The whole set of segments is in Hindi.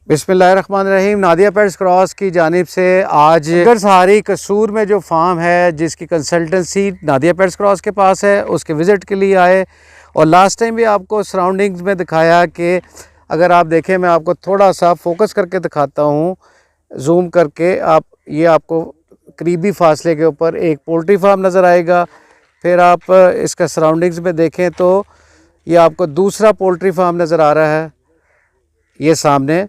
बिस्मिल्लाहिर्रहमानिर्रहीम। नादिया पेट्स क्रॉस की जानिब से आज सहारी कसूर में जो फार्म है जिसकी कंसल्टेंसी नादिया पेट्स क्रॉस के पास है, उसके विज़िट के लिए आए। और लास्ट टाइम भी आपको सराउंडिंग्स में दिखाया कि अगर आप देखें, मैं आपको थोड़ा सा फोकस करके दिखाता हूँ, जूम करके। ये आपको करीबी फासले के ऊपर एक पोल्ट्री फार्म नज़र आएगा। फिर आप इसका सराउंडिंग्स में देखें तो ये आपको दूसरा पोल्ट्री फार्म नज़र आ रहा है, ये सामने।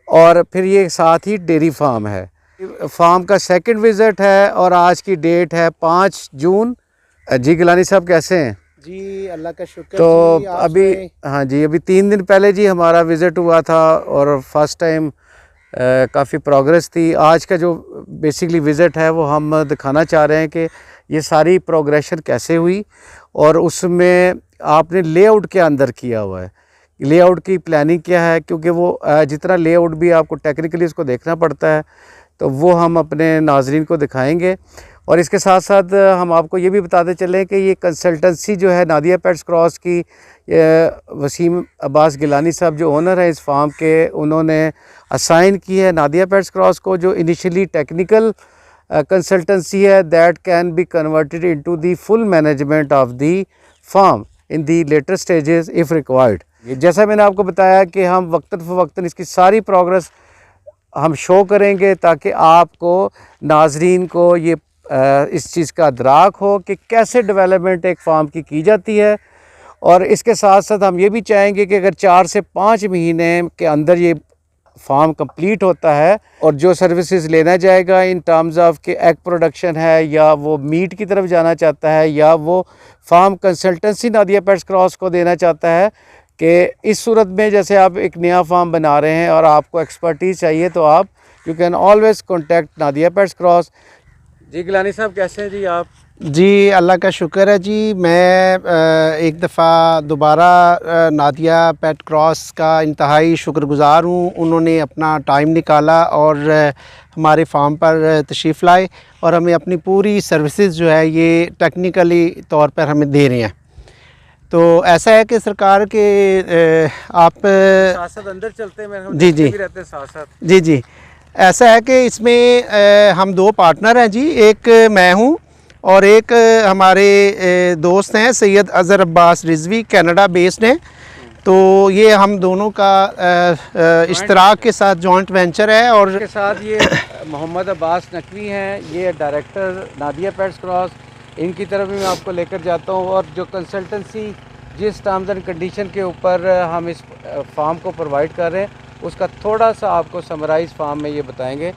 और फिर ये साथ ही डेयरी फार्म है। फार्म का सेकंड विज़िट है और आज की डेट है 5 जून। जी गिलानी साहब कैसे हैं? जी अल्लाह का शुक्र। तो अभी हाँ जी, अभी 3 दिन पहले जी हमारा विज़िट हुआ था और फर्स्ट टाइम काफ़ी प्रोग्रेस थी। आज का जो बेसिकली विज़िट है वो हम दिखाना चाह रहे हैं कि ये सारी प्रोग्रेशन कैसे हुई और उसमें आपने लेआउट के अंदर किया हुआ है, लेआउट की प्लानिंग क्या है, क्योंकि वो जितना लेआउट भी आपको टेक्निकली उसको देखना पड़ता है, तो वो हम अपने नाजरीन को दिखाएंगे। और इसके साथ साथ हम आपको ये भी बताते चलें कि ये कंसल्टेंसी जो है नादिया पेट्स क्रॉस की, वसीम अब्बास गिलानी साहब जो ओनर है इस फार्म के, उन्होंने असाइन की है नादिया पेट्स क्रॉस को, जो इनिशियली टेक्निकल कंसल्टेंसी है that can be converted into the full management of the farm in the later stages if required. जैसा मैंने आपको बताया कि हम वक्तन फ़वक्तन इसकी सारी प्रोग्रेस हम शो करेंगे ताकि आपको नाजरीन को ये इस चीज़ का अदराक हो कि कैसे डेवलपमेंट एक फार्म की जाती है। और इसके साथ साथ हम ये भी चाहेंगे कि अगर 4 से 5 महीने के अंदर ये फार्म कंप्लीट होता है और जो सर्विसेज लेना जाएगा इन टर्म्स ऑफ कि एग प्रोडक्शन है या वो मीट की तरफ जाना चाहता है या वो farm consultancy Nadia pets Cross को देना चाहता है, कि इस सूरत में जैसे आप एक नया फार्म बना रहे हैं और आपको एक्सपर्टीज़ चाहिए तो आप you can always contact Nadia pets cross. जी गिलानी साहब कैसे हैं जी आप? जी अल्लाह का शुक्र है जी। मैं एक दफ़ा दोबारा नादिया पेट क्रॉस का इंतहाई शुक्रगुज़ार हूँ। उन्होंने अपना टाइम निकाला और हमारे फार्म पर तशरीफ़ लाए और हमें अपनी पूरी सर्विसेज जो है ये टेक्निकली तौर पर हमें दे रहे हैं। तो ऐसा है कि सरकार के आप साथ अंदर चलते हैं, जी जी रहते हैं साथ जी जी ऐसा है कि इसमें हम 2 पार्टनर हैं जी। एक मैं हूँ और एक हमारे दोस्त हैं सैयद अज़हर अब्बास रिजवी, कनाडा बेस्ड हैं। तो ये हम दोनों का इश्तराक के साथ जॉइंट वेंचर है। और इसके साथ ये मोहम्मद अब्बास नकवी हैं, ये डायरेक्टर नादिया पेट्स क्रॉस। इनकी तरफ भी मैं आपको लेकर जाता हूँ और जो कंसल्टेंसी जिस टर्म्स एंड कंडीशन के ऊपर हम इस फार्म को प्रोवाइड कर रहे हैं उसका थोड़ा सा आपको समराइज़ फार्म में ये बताएंगे।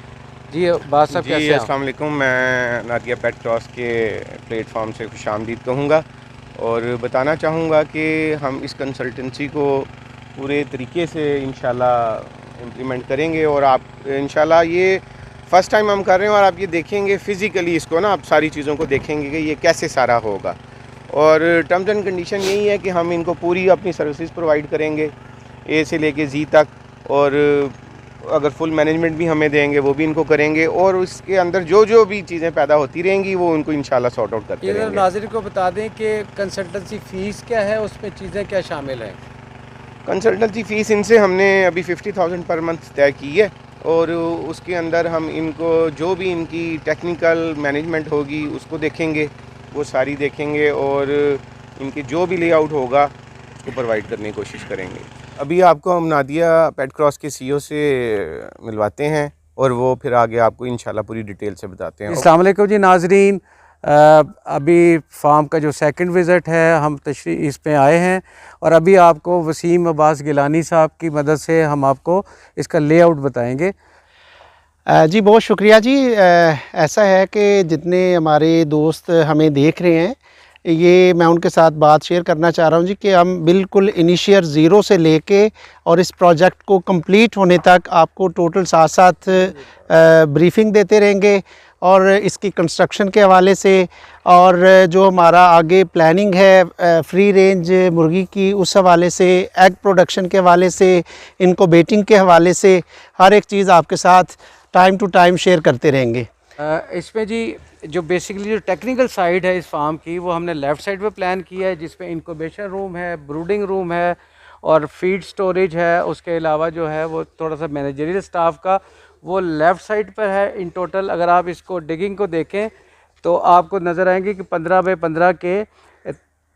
जी अब्बास साहब कैसे हैं? अस्सलाम वालेकुम। मैं नादिया पेट क्रॉस के प्लेटफॉर्म से खुशामदीद कहूँगा और बताना चाहूँगा कि हम इस कंसल्टेंसी को पूरे तरीके से इंशाल्लाह इम्प्लीमेंट करेंगे और आप इंशाल्लाह ये फ़र्स्ट टाइम हम कर रहे हैं और आप ये देखेंगे फ़िज़िकली इसको ना, आप सारी चीज़ों को देखेंगे कि ये कैसे सारा होगा। और टर्म्स एंड कंडीशन यही है कि हम इनको पूरी अपनी सर्विसेज प्रोवाइड करेंगे ए से लेके जी तक, और अगर फुल मैनेजमेंट भी हमें देंगे वो भी इनको करेंगे और उसके अंदर जो भी चीज़ें पैदा होती रहेंगी वो उनको इंशाल्लाह सॉर्ट आउट करते रहेंगे। नाज़रीन को बता दें कि कंसल्टेंसी फ़ीस क्या है, उसमें चीज़ें क्या शामिल हैं? कंसल्टेंसी फ़ीस इनसे हमने अभी 50,000 पर मंथ तय की है और उसके अंदर हम इनको जो भी इनकी टेक्निकल मैनेजमेंट होगी उसको देखेंगे, वो सारी देखेंगे और इनके जो भी लेआउट होगा उसको प्रोवाइड करने की कोशिश करेंगे। अभी आपको हम नादिया पेट क्रॉस के CEO से मिलवाते हैं और वो फिर आगे आपको इंशाल्लाह पूरी डिटेल से बताते हैं। अस्सलाम वालेकुम जी नाजरीन, अभी फार्म का जो सेकंड विज़िट है हम इस पे आए हैं और अभी आपको वसीम अब्बास गिलानी साहब की मदद से हम आपको इसका लेआउट बताएंगे। जी बहुत शुक्रिया जी। ऐसा है कि जितने हमारे दोस्त हमें देख रहे हैं, ये मैं उनके साथ बात शेयर करना चाह रहा हूँ जी कि हम बिल्कुल इनिशियल ज़ीरो से लेके और इस प्रोजेक्ट को कंप्लीट होने तक आपको टोटल साथ साथ ब्रीफिंग देते रहेंगे और इसकी कंस्ट्रक्शन के हवाले से और जो हमारा आगे प्लानिंग है फ्री रेंज मुर्गी की उस हवाले से, एग प्रोडक्शन के हवाले से, इनक्यूबेटिंग के हवाले से हर एक चीज़ आपके साथ टाइम टू टाइम शेयर करते रहेंगे। इसमें जी जो बेसिकली जो टेक्निकल साइड है इस फार्म की वो हमने लेफ़्ट साइड पे प्लान किया है, जिसमें इंक्यूबेशन रूम है, ब्रूडिंग रूम है और फीड स्टोरेज है। उसके अलावा जो है वो थोड़ा सा मैनेजरियल स्टाफ का वो लेफ़्ट साइड पर है। इन टोटल अगर आप इसको डिगिंग को देखें तो आपको नज़र आएंगे कि 15 बाई 15 के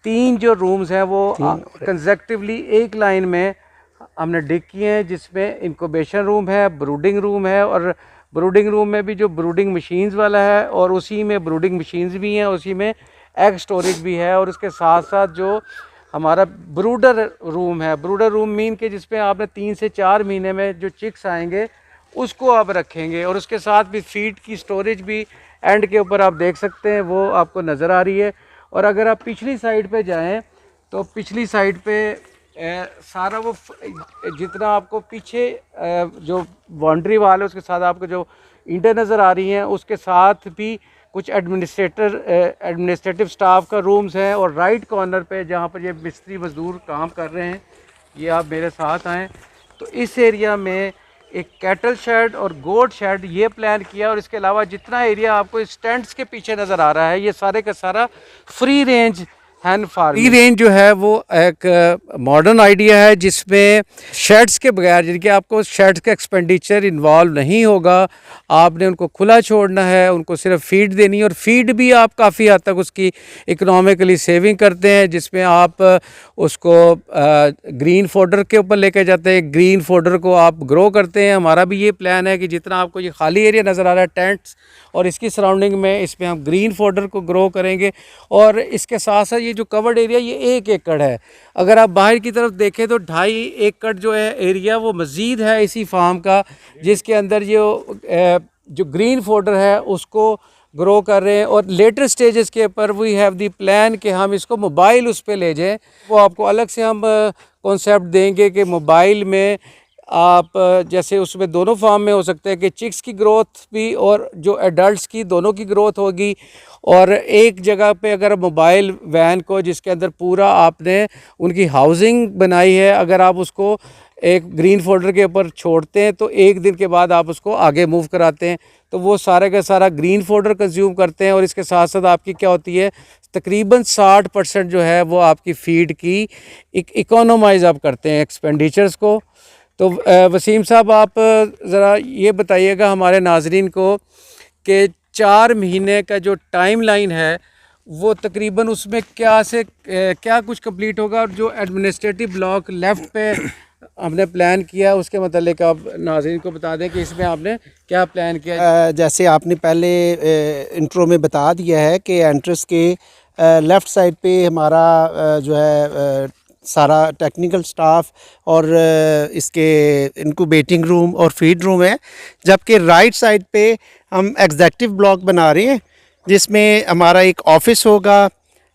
3 जो रूम्स हैं वो कंसेक्टिवली एक लाइन में हमने डिग किए हैं, जिसमें इंक्यूबेशन रूम है, ब्रूडिंग रूम है, और ब्रूडिंग रूम में भी जो ब्रूडिंग मशीन्स वाला है और उसी में ब्रूडिंग मशीन्स भी हैं, उसी में एग स्टोरेज भी है। और उसके साथ साथ जो हमारा ब्रूडर रूम है, ब्रूडर रूम मीन के जिसमें आपने 3 से 4 महीने में जो चिक्स आएंगे उसको आप रखेंगे, और उसके साथ भी फीड की स्टोरेज भी एंड के ऊपर आप देख सकते हैं, वो आपको नज़र आ रही है। और अगर आप पिछली साइड पे जाएं तो पिछली साइड पे सारा वो जितना आपको पीछे जो बाउंड्री वाल है उसके साथ आपको जो ईंटें नज़र आ रही हैं, उसके साथ भी कुछ एडमिनिस्ट्रेटिव स्टाफ का रूम्स हैं। और राइट कॉर्नर पे जहाँ पर ये मिस्त्री मज़दूर काम कर रहे हैं, ये आप मेरे साथ आएँ तो इस एरिया में एक कैटल शेड और गोट शेड ये प्लान किया। और इसके अलावा जितना एरिया आपको इस टेंट्स के पीछे नज़र आ रहा है, ये सारे का सारा फ्री रेंज हैन फार्मिंग। फ्री रेंज जो है वो एक मॉडर्न आइडिया है जिसमें शेड्स के बगैर, जिनके आपको शेड्स का एक्सपेंडिचर इन्वॉल्व नहीं होगा, आपने उनको खुला छोड़ना है, उनको सिर्फ फीड देनी है। और फीड भी आप काफ़ी हद तक उसकी इकोनॉमिकली सेविंग करते हैं, जिसमें आप उसको ग्रीन फोडर के ऊपर लेके जाते हैं, ग्रीन फोडर को आप ग्रो करते हैं। हमारा भी ये प्लान है कि जितना आपको ये खाली एरिया नज़र आ रहा है टेंट्स और इसकी सराउंडिंग में, इसमें हम ग्रीन फोडर को ग्रो करेंगे। और इसके साथ साथ ये जो कवर्ड एरिया ये 1 एकड़ है। अगर आप बाहर की तरफ देखें तो 2.5 एकड़ जो है एरिया वो मज़ीद है इसी फार्म का, जिसके अंदर ये जो ग्रीन फोडर है उसको ग्रो कर रहे हैं। और लेटर स्टेजेस के ऊपर वी हैव दी प्लान कि हम इसको मोबाइल उस पर ले जाएं। वो आपको अलग से हम कॉन्सेप्ट देंगे कि मोबाइल में आप जैसे उसमें दोनों फार्म में हो सकते हैं कि चिक्स की ग्रोथ भी और जो एडल्ट्स की दोनों की ग्रोथ होगी। और एक जगह पे अगर मोबाइल वैन को जिसके अंदर पूरा आपने उनकी हाउसिंग बनाई है, अगर आप उसको एक ग्रीन फोल्डर के ऊपर छोड़ते हैं तो 1 दिन के बाद आप उसको आगे मूव कराते हैं, तो वो सारे का सारा ग्रीन फोल्डर कंज्यूम करते हैं। और इसके साथ साथ आपकी क्या होती है, तकरीबन 60% जो है वो आपकी फीड की इकोनोमाइज़ आप करते हैं एक्सपेंडिचर्स को। तो वसीम साहब आप ज़रा ये बताइएगा हमारे नाजरीन को कि 4 महीने का जो टाइम लाइन है वो तकरीबन उसमें क्या कुछ कंप्लीट होगा, और जो एडमिनिस्ट्रेटिव ब्लॉक लेफ़्ट पे हमने प्लान किया उसके मतलब आप नाज़रीन को बता दें कि इसमें आपने क्या प्लान किया। जैसे आपने पहले इंट्रो में बता दिया है कि एंट्रेंस के लेफ़्ट साइड पे हमारा जो है सारा टेक्निकल स्टाफ और इसके इनक्यूबेटिंग रूम और फीड रूम है, जबकि राइट साइड पे हम एग्जेक्टिव ब्लॉक बना रहे हैं जिसमें हमारा एक ऑफिस होगा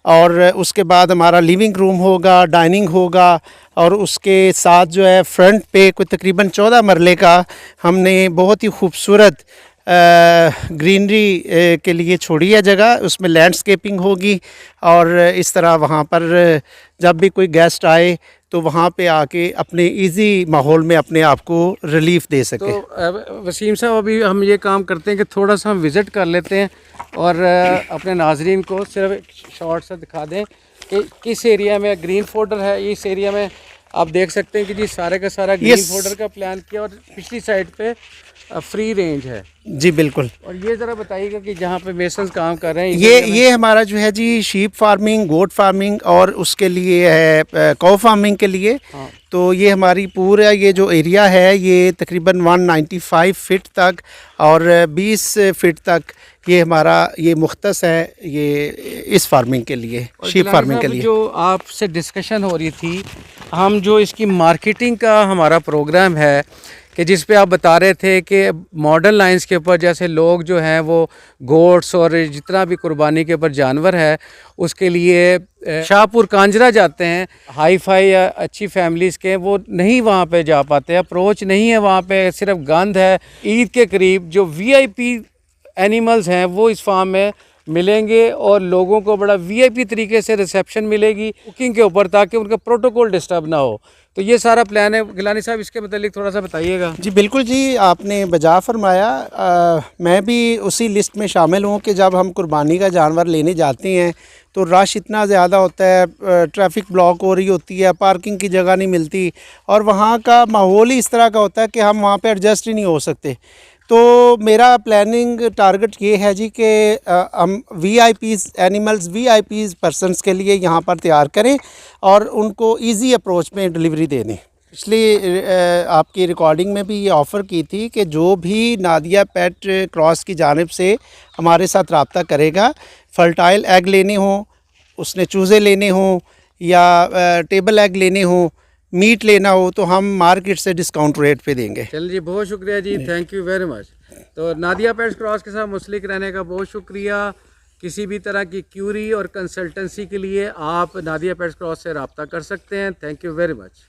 और उसके बाद हमारा लिविंग रूम होगा, डाइनिंग होगा, और उसके साथ जो है फ्रंट पे कोई तकरीबन 14 मरले का हमने बहुत ही खूबसूरत ग्रीनरी के लिए छोड़ी है जगह, उसमें लैंडस्केपिंग होगी। और इस तरह वहाँ पर जब भी कोई गेस्ट आए तो वहाँ पे आके अपने इजी माहौल में अपने आप को रिलीफ दे सके। तो वसीम साहब अभी हम ये काम करते हैं कि थोड़ा सा हम विज़िट कर लेते हैं और अपने नाजरीन को सिर्फ एक शॉर्ट सा दिखा दें कि किस एरिया में ग्रीन फोल्डर है। इस एरिया में आप देख सकते हैं कि जी सारे का सारा ग्रीन फोल्डर का प्लान किया और पिछली साइड पे फ्री रेंज है। जी बिल्कुल। और ये ज़रा बताइएगा कि जहाँ पे मेसन्स काम कर रहे हैं ये हमारा जो है जी शीप फार्मिंग, गोट फार्मिंग और उसके लिए है कौ फार्मिंग के लिए। हाँ। तो ये हमारी पूरा ये जो एरिया है ये तकरीबन 195 फीट तक और 20 फीट तक ये हमारा ये मुख्तस है ये इस फार्मिंग के लिए, शीप फार्मिंग के लिए। जो आपसे डिस्कशन हो रही थी, हम जो इसकी मार्केटिंग का हमारा प्रोग्राम है कि जिस पे आप बता रहे थे कि मॉडर्न लाइंस के ऊपर जैसे लोग जो हैं वो गोट्स और जितना भी कुर्बानी के ऊपर जानवर है उसके लिए शाहपुर कांजरा जाते हैं, हाई फाई या अच्छी फैमिलीज़ के, वो नहीं वहाँ पे जा पाते, अप्रोच नहीं है वहाँ पे, सिर्फ गंद है। ईद के करीब जो वीआईपी एनिमल्स हैं वो इस फार्म में मिलेंगे और लोगों को बड़ा वीआईपी तरीके से रिसेप्शन मिलेगी कुकिंग के ऊपर, ताकि उनका प्रोटोकॉल डिस्टर्ब ना हो। तो ये सारा प्लान है। गिलानी साहब इसके मतलब थोड़ा सा बताइएगा। जी बिल्कुल जी, आपने बजा फरमाया। मैं भी उसी लिस्ट में शामिल हूँ कि जब हम कुर्बानी का जानवर लेने जाते हैं तो रश इतना ज़्यादा होता है, ट्रैफिक ब्लॉक हो रही होती है, पार्किंग की जगह नहीं मिलती, और वहाँ का माहौल ही इस तरह का होता है कि हम वहाँ पे एडजस्ट ही नहीं हो सकते। तो मेरा प्लानिंग टारगेट ये है जी कि हम वीआईपीज़ एनिमल्स, वीआईपीज़ पर्सनस के लिए यहाँ पर तैयार करें और उनको इजी अप्रोच में डिलीवरी दे दें। पिछली आपकी रिकॉर्डिंग में भी ये ऑफ़र की थी कि जो भी नादिया पेट क्रॉस की जानिब से हमारे साथ रब्ता करेगा, फर्टाइल एग लेने हों, उसने चूज़े लेने हों या टेबल एग लेने हों, मीट लेना हो, तो हम मार्केट से डिस्काउंट रेट पे देंगे। चलिए जी, बहुत शुक्रिया जी, थैंक यू वेरी मच। तो नादिया पेट्स क्रॉस के साथ मुंसलिक रहने का बहुत शुक्रिया। किसी भी तरह की क्यूरी और कंसल्टेंसी के लिए आप नादिया पेट्स क्रॉस से रब्ता कर सकते हैं। Thank you very much.